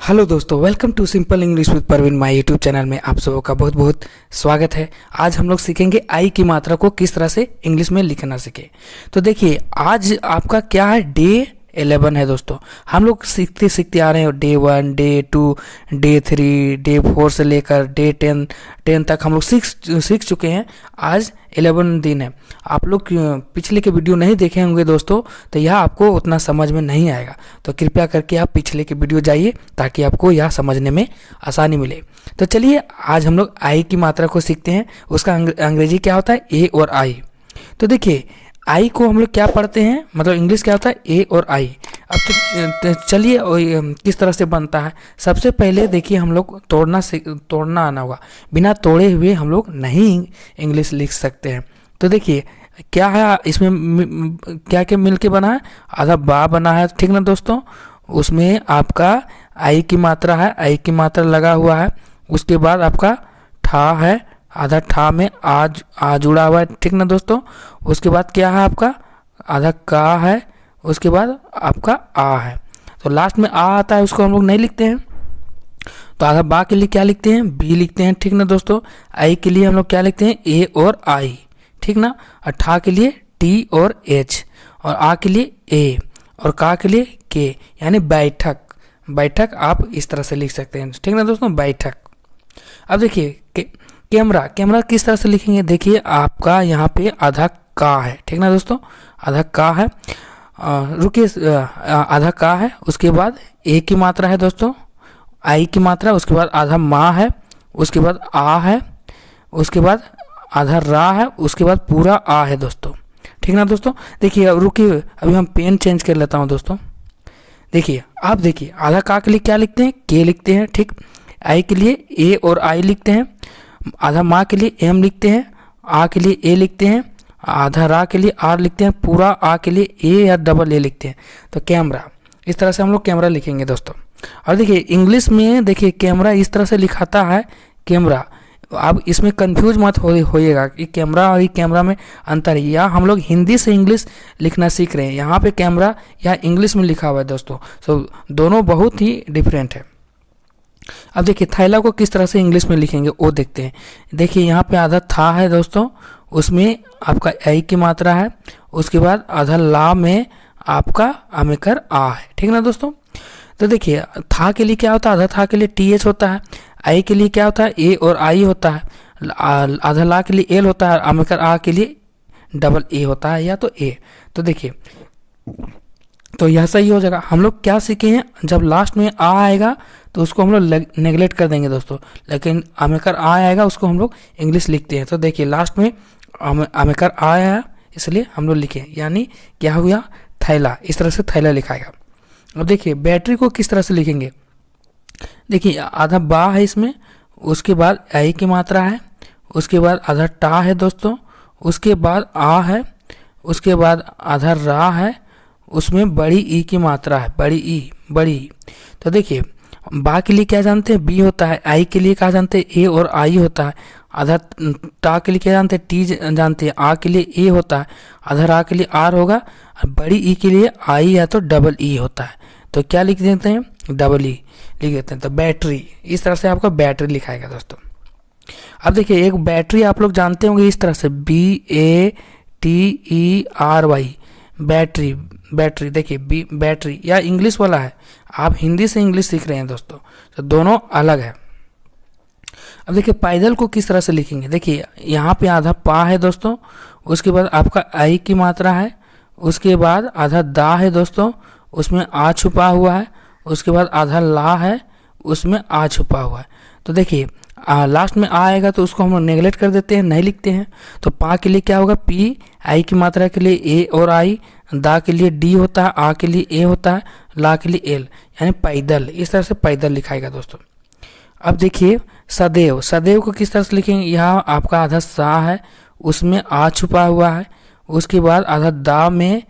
Hello दोस्तों, welcome to simple English with Parveen my YouTube channel में आप सबों का बहुत बहुत स्वागत है। आज हम लोग सीखेंगे आई की मात्रा को किस तरह से इंग्लिश में लिखना सीखे। तो देखिए, आज आपका क्या है, डे 11 है दोस्तों। हम लोग सीखते सीखते आ रहे हैं डे 1, डे 2, डे 3, डे 4 से लेकर डे 10 तक हम लोग सीख चुके हैं। आज 11 दिन है। आप लोग पिछले के वीडियो नहीं देखे होंगे दोस्तों, तो यह आपको उतना समझ में नहीं आएगा। तो कृपया करके आप पिछले के वीडियो जाइए ताकि आपको यह समझने में आसानी मिले। तो चलिए, आज हम लोग आई की मात्रा को सीखते हैं। उसका अंग्रेजी क्या होता है, ए और आई। तो देखिए, आई को हम लोग क्या पढ़ते हैं, मतलब इंग्लिश क्या होता है, ए और आई। अब तो चलिए किस तरह से बनता है। सबसे पहले देखिए, हम लोग तोड़ना आना होगा। बिना तोड़े हुए हम लोग नहीं इंग्लिश लिख सकते हैं। तो देखिए क्या है इसमें, क्या क्या मिल के बना है, आधा बा बना है, ठीक ना दोस्तों। उसमें आपका आई की मात्रा है, आई की मात्रा लगा हुआ है। उसके बाद आपका ठा है, आधा ठा में आ जुड़ा हुआ है, ठीक ना दोस्तों। उसके बाद क्या है आपका, आधा का है। उसके बाद आपका आ है। तो लास्ट में आ आता है, उसको हम लोग नहीं लिखते हैं। तो आधा बा के लिए क्या लिखते हैं, बी लिखते हैं, ठीक ना दोस्तों। आई के लिए हम लोग क्या लिखते हैं, ए और आई, ठीक ना। और ठा के लिए टी और एच, और आ के लिए ए, और का के लिए के, यानी बैठक। बैठक आप इस तरह से लिख सकते हैं, ठीक ना दोस्तों, बैठक। अब देखिए कैमरा किस तरह से लिखेंगे। देखिए आपका यहाँ पे आधा का है, ठीक ना दोस्तों, आधा का है। रुकिए, आधा का है। उसके बाद ए की मात्रा है दोस्तों, आई की मात्रा। उसके बाद आधा माँ है। उसके बाद आ है। उसके बाद आधा रा है। उसके बाद पूरा आ है दोस्तों, ठीक ना दोस्तों। देखिए रुकिए, अभी हम पेन चेंज कर लेता हूँ दोस्तों। देखिए आप देखिए, आधा का के लिए क्या लिखते हैं, के लिखते हैं, ठीक। आई के लिए ए और आई लिखते हैं। आधा माँ के लिए एम लिखते हैं। आ के लिए ए लिखते हैं। आधा रा के लिए आर लिखते हैं। पूरा आ के लिए ए या डबल ए लिखते हैं। तो कैमरा, इस तरह से हम लोग कैमरा लिखेंगे दोस्तों। और देखिए इंग्लिश में देखिए कैमरा इस तरह से लिखाता है, कैमरा। आप इसमें कंफ्यूज मत होइएगा कि कैमरा और कैमरा में अंतर है। या हम लोग हिंदी से इंग्लिश लिखना सीख रहे हैं, यहाँ पे कैमरा या इंग्लिश में लिखा हुआ है दोस्तों। सो दोनों बहुत ही डिफरेंट है। अब देखिए थैला को किस तरह से इंग्लिश में लिखेंगे वो देखते हैं। देखिए यहाँ पे आधा था है दोस्तों, उसमें आपका आई की मात्रा है। उसके बाद आधा ला में आपका आमेकर आ है, ठीक ना दोस्तों। तो देखिए था के लिए क्या होता है, आधा था के लिए टी एच होता है। आई के लिए क्या होता है, ए और आई होता है। आधा ला के लिए एल होता है। आमेकर आ के लिए डबल ए होता है, या तो ए। तो देखिए, तो यह सही हो जाएगा। हम लोग क्या सीखे हैं, जब लास्ट में आ आएगा तो उसको हम लोग नेगलेक्ट कर देंगे दोस्तों, लेकिन आमेकर आ आएगा उसको हम लोग इंग्लिश लिखते हैं। तो देखिए लास्ट में आमेकर आ आया, इसलिए हम लोग लिखे, यानी क्या हुआ, थैला। इस तरह से थैला लिखाएगा। अब देखिए बैटरी को किस तरह से लिखेंगे। देखिए आधा बा है इसमें। उसके बाद आई की मात्रा है। उसके बाद आधा टा है दोस्तों। उसके बाद आ है। उसके बाद आधा रा है। उसमें बड़ी ई की मात्रा है, बड़ी ई, बड़ी ई। तो देखिए बा के लिए क्या जानते हैं, बी होता है। आई के लिए क्या जानते हैं, ए और आई होता है। आधा टा के लिए क्या जानते हैं, टी जानते हैं। आ के लिए ए होता है। आधा रा के लिए आर होगा। और बड़ी ई के लिए आई या तो डबल ई होता है। तो क्या लिख देते हैं, डबल ई लिख देते हैं। तो बैटरी, इस तरह से आपका बैटरी लिखाएगा दोस्तों। अब देखिए एक बैटरी आप लोग जानते होंगे इस तरह से, BATERY, बैटरी। बैटरी देखिए बैटरी या इंग्लिश वाला है, आप हिंदी से इंग्लिश सीख रहे हैं दोस्तों, तो दोनों अलग है। अब देखिए पैदल को किस तरह से लिखेंगे। देखिए यहाँ पे आधा पा है दोस्तों। उसके बाद आपका आई की मात्रा है। उसके बाद आधा दा है दोस्तों, उसमें आ छुपा हुआ है। उसके बाद आधा ला है, उसमें आ छुपा हुआ है। तो देखिए लास्ट में आ आएगा तो उसको हम नेगलेक्ट कर देते हैं, नहीं लिखते हैं। तो पा के लिए क्या होगा, पी। आई की मात्रा के लिए ए और आई। दा के लिए डी होता है। आ के लिए ए होता है। ला के लिए एल, यानी पैदल। इस तरह से पैदल लिखाएगा दोस्तों। अब देखिए सदैव, सदैव को किस तरह से लिखेंगे। यहाँ आपका आधा सा है, उसमें आ छुपा हुआ है। उसके बाद आधा दा में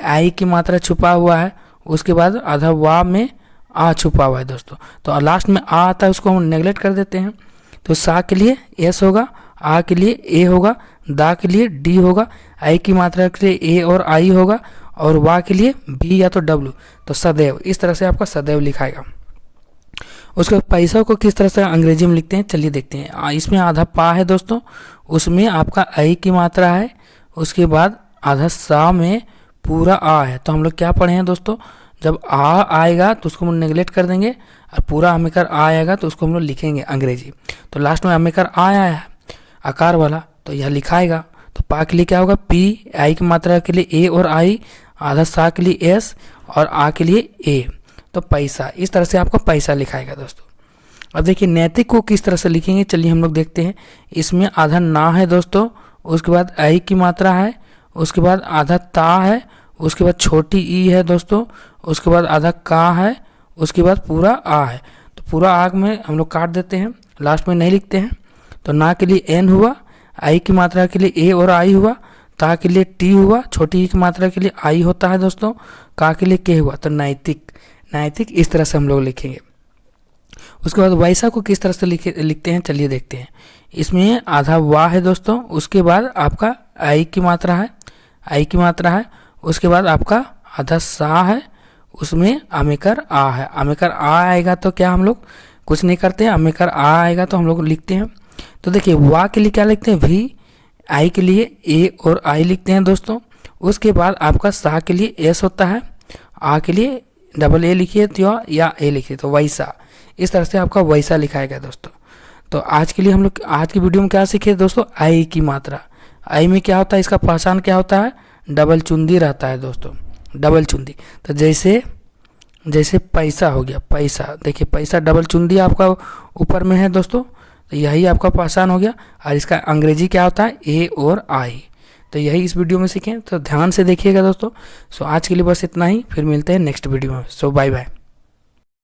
आई की मात्रा छुपा हुआ है। उसके बाद आधा वा में आ छुपा हुआ है दोस्तों। तो लास्ट में आ आता है, उसको हम नेगलेक्ट कर देते हैं। तो सा के लिए एस होगा। आ के लिए ए होगा। दा के लिए डी होगा। आई की मात्रा के लिए ए और आई होगा। और वा के लिए बी या तो डब्ल्यू। तो सदैव, इस तरह से आपका सदैव लिखाएगा। उसके बाद पैसा को किस तरह से अंग्रेजी में लिखते हैं चलिए देखते हैं। इसमें आधा पा है दोस्तों, उसमें आपका आई की मात्रा है, उसके बाद आधा सा में पूरा आ है। तो हम लोग क्या पढ़े हैं दोस्तों, जब आ आएगा तो उसको हम नेगलेक्ट कर देंगे और पूरा हमेकर आ आएगा तो उसको हम लोग लिखेंगे अंग्रेजी। तो लास्ट में हमेकर आ आया है आकार वाला, तो यह लिखाएगा। तो पा के लिए क्या होगा पी, आई की मात्रा के लिए ए और आई, आधा सा के लिए एस और आ के लिए ए। तो पैसा, इस तरह से आपका पैसा लिखाएगा दोस्तों। अब देखिए नैतिक को किस तरह से लिखेंगे चलिए हम लोग देखते हैं। इसमें आधा ना है दोस्तों, उसके बाद आई की मात्रा है, उसके बाद आधा ता है, उसके बाद छोटी ई है दोस्तों, उसके बाद आधा का है, उसके बाद पूरा आ है। तो पूरा आग में हम लोग काट देते हैं, लास्ट में नहीं लिखते हैं। तो ना के लिए एन हुआ, आई की मात्रा के लिए ए और आई हुआ, ता के लिए टी हुआ, छोटी ई की मात्रा के लिए आई होता है दोस्तों, का के लिए के हुआ। तो नैतिक, नैतिक इस तरह से हम लोग लिखेंगे। उसके बाद वैसा को किस तरह से लिखते हैं चलिए देखते हैं। इसमें आधा वाह है दोस्तों, उसके बाद आपका आई की मात्रा है, आई की मात्रा है, उसके बाद आपका आधा सा है, उसमें आमेकर आ है। आमेकर आ आएगा तो क्या हम लोग कुछ नहीं करते हैं, आमेकर आ आएगा तो हम लोग लिखते हैं। तो देखिए वाह के लिए क्या लिखते हैं वी, आई के लिए ए और आई लिखते हैं दोस्तों। उसके बाद आपका सा के लिए एस होता है, आ के लिए डबल ए लिखिए तो या ए लिखिए तो वैसा, इस तरह से आपका वैसा लिखाएगा दोस्तों। तो आज के लिए हम लोग आज की वीडियो में क्या सीखे दोस्तों, आई की मात्रा। आई में क्या होता है, इसका पहचान क्या होता है, डबल चुंदी रहता है दोस्तों, डबल चुंदी। तो जैसे जैसे पैसा हो गया, पैसा देखिए पैसा डबल चुंदी आपका ऊपर में है दोस्तों, तो यही आपका पहचान हो गया। और इसका अंग्रेजी क्या होता है ए और आई। तो यही इस वीडियो में सीखें, तो ध्यान से देखिएगा दोस्तों। सो आज के लिए बस इतना ही, फिर मिलते हैं नेक्स्ट वीडियो में। सो बाय बाय।